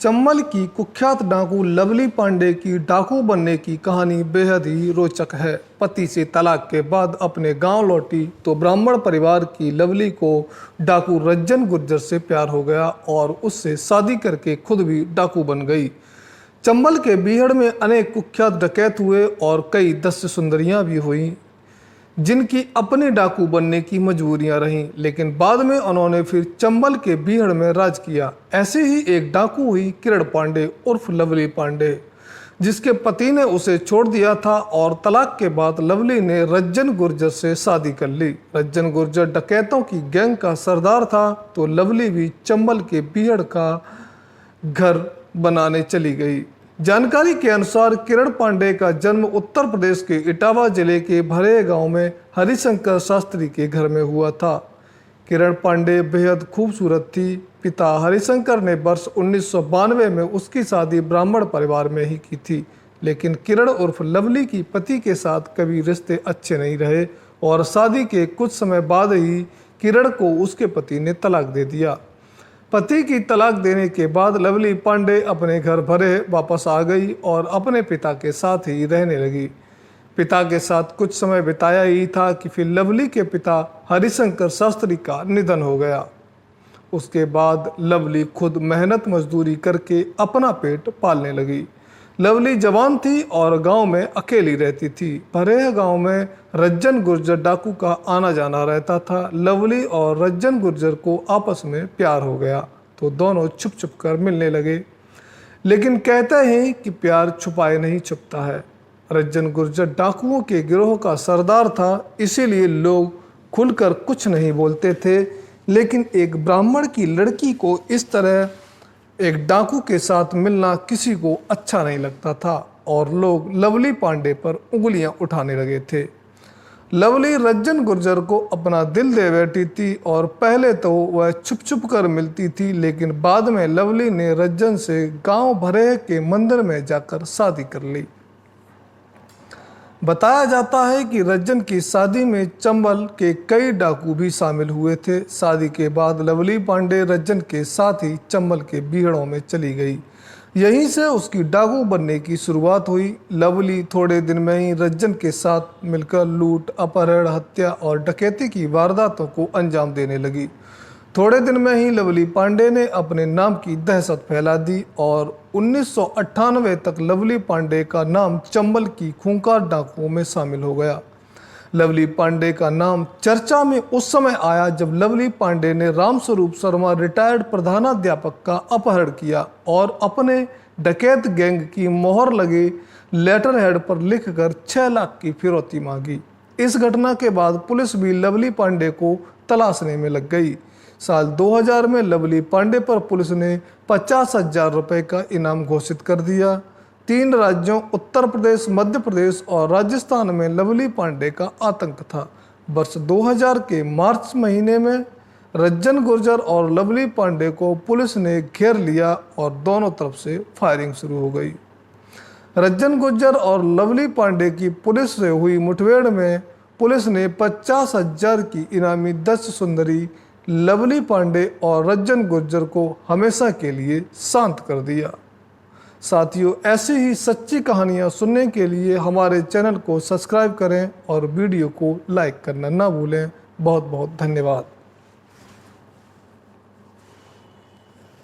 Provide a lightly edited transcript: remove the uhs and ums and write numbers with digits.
चंबल की कुख्यात डाकू लवली पांडे की डाकू बनने की कहानी बेहद ही रोचक है। पति से तलाक के बाद अपने गांव लौटी तो ब्राह्मण परिवार की लवली को डाकू रज्जन गुर्जर से प्यार हो गया और उससे शादी करके खुद भी डाकू बन गई। चंबल के बीहड़ में अनेक कुख्यात डकैत हुए और कई दस्य सुंदरियां भी हुई जिनकी अपने डाकू बनने की मजबूरियां रहीं, लेकिन बाद में उन्होंने फिर चंबल के बीहड़ में राज किया। ऐसे ही एक डाकू हुई किरण पांडे उर्फ लवली पांडे, जिसके पति ने उसे छोड़ दिया था और तलाक के बाद लवली ने रज्जन गुर्जर से शादी कर ली। रज्जन गुर्जर डकैतों की गैंग का सरदार था तो लवली भी चंबल के बीहड़ का घर बनाने चली गई। जानकारी के अनुसार किरण पांडे का जन्म उत्तर प्रदेश के इटावा जिले के भरे गांव में हरिशंकर शास्त्री के घर में हुआ था। किरण पांडे बेहद खूबसूरत थी। पिता हरिशंकर ने वर्ष 1992 में उसकी शादी ब्राह्मण परिवार में ही की थी, लेकिन किरण उर्फ लवली की पति के साथ कभी रिश्ते अच्छे नहीं रहे और शादी के कुछ समय बाद ही किरण को उसके पति ने तलाक दे दिया। पति की तलाक देने के बाद लवली पांडे अपने घर भरे वापस आ गई और अपने पिता के साथ ही रहने लगी। पिता के साथ कुछ समय बिताया ही था कि फिर लवली के पिता हरिशंकर शास्त्री का निधन हो गया। उसके बाद लवली खुद मेहनत मजदूरी करके अपना पेट पालने लगी। लवली जवान थी और गांव में अकेली रहती थी। भरेह गांव में रज्जन गुर्जर डाकू का आना जाना रहता था। लवली और रज्जन गुर्जर को आपस में प्यार हो गया तो दोनों छुप छुप कर मिलने लगे, लेकिन कहते हैं कि प्यार छुपाए नहीं छुपता है। रज्जन गुर्जर डाकुओं के गिरोह का सरदार था, इसीलिए लोग खुलकर कुछ नहीं बोलते थे, लेकिन एक ब्राह्मण की लड़की को इस तरह एक डाकू के साथ मिलना किसी को अच्छा नहीं लगता था और लोग लवली पांडे पर उंगलियां उठाने लगे थे। लवली रज्जन गुर्जर को अपना दिल दे बैठी थी और पहले तो वह छुप छुप कर मिलती थी, लेकिन बाद में लवली ने रज्जन से गांव भरे के मंदिर में जाकर शादी कर ली। बताया जाता है कि रज्जन की शादी में चंबल के कई डाकू भी शामिल हुए थे। शादी के बाद लवली पांडे रज्जन के साथ ही चंबल के बीहड़ों में चली गई। यहीं से उसकी डाकू बनने की शुरुआत हुई। लवली थोड़े दिन में ही रज्जन के साथ मिलकर लूट, अपहरण, हत्या और डकैती की वारदातों को अंजाम देने लगी। थोड़े दिन में ही लवली पांडे ने अपने नाम की दहशत फैला दी और 1998 तक लवली पांडे का नाम चंबल की खूंखार डाकुओं में शामिल हो गया। लवली पांडे का नाम चर्चा में उस समय आया जब लवली पांडे ने रामस्वरूप शर्मा रिटायर्ड प्रधानाध्यापक का अपहरण किया और अपने डकैत गैंग की मोहर लगे लेटर हेड पर लिखकर 6 लाख की फिरौती मांगी। इस घटना के बाद पुलिस भी लवली पांडे को तलाशने में लग गई। साल 2000 में लवली पांडे पर पुलिस ने 50,000 रुपये का इनाम घोषित कर दिया। 3 राज्यों उत्तर प्रदेश, मध्य प्रदेश और राजस्थान में लवली पांडे का आतंक था। वर्ष 2000 के मार्च महीने में रज्जन गुर्जर और लवली पांडे को पुलिस ने घेर लिया और दोनों तरफ से फायरिंग शुरू हो गई। रज्जन गुर्जर और लवली पांडे की पुलिस से हुई मुठभेड़ में पुलिस ने 50,000 की इनामी दस्य सुंदरी लवली पांडे और रज्जन गुर्जर को हमेशा के लिए शांत कर दिया। साथियों, ऐसी ही सच्ची कहानियां सुनने के लिए हमारे चैनल को सब्सक्राइब करें और वीडियो को लाइक करना ना भूलें। बहुत बहुत धन्यवाद।